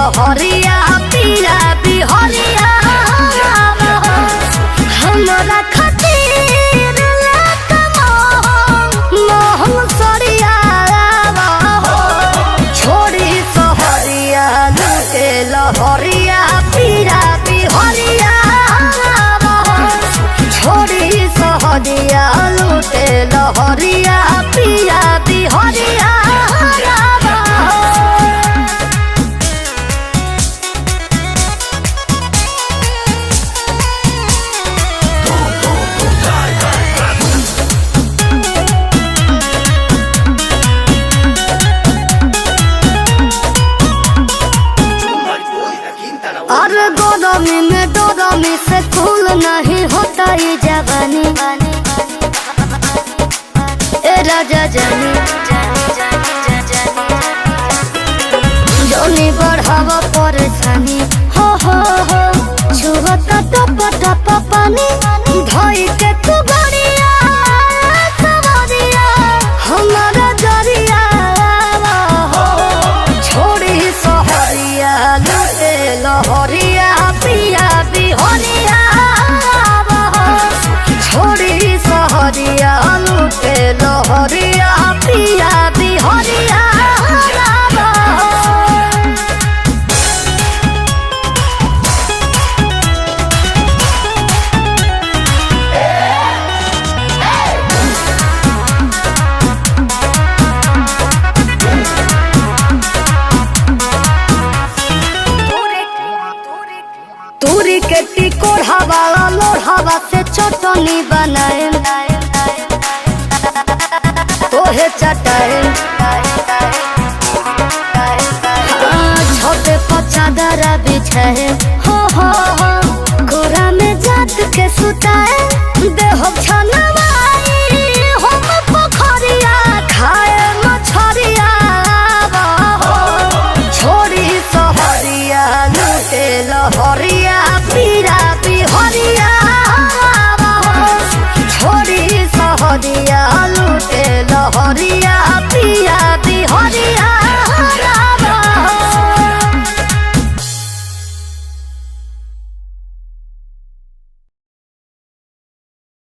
लहरिया पिया बिहरिया हमरा खातिर मोहन सरिया छोड़ी सहरिया लूटे लहरिया पिया बिहरिया छोड़ी सहरिया लूटे लहरिया पिया बिहरिया और गोदामी में डोदामी से फूल नहीं होता ये जवानी ए राजा जानी जोनी बढ़ावा परेशानी हो छुवता टप टप पानी धोई के तू बढ़िया सवरिया हमारा जरिया छोड़ी सहरिया लूटे लहरिया पिया बिहरिया छोड़ी सहरिया लूटे लहरिया पिया बिहरिया तूरी के टिकोड़ा वाला लोढ़ावा से चटनी बनाए तोहे चटाए छोटे पचादरा बिछाए हो कोरा में जात के सुताए देह छनवाई हम पोखरिया खाए मछरिया छोड़ी सहरिया लूटे लहरिया पिया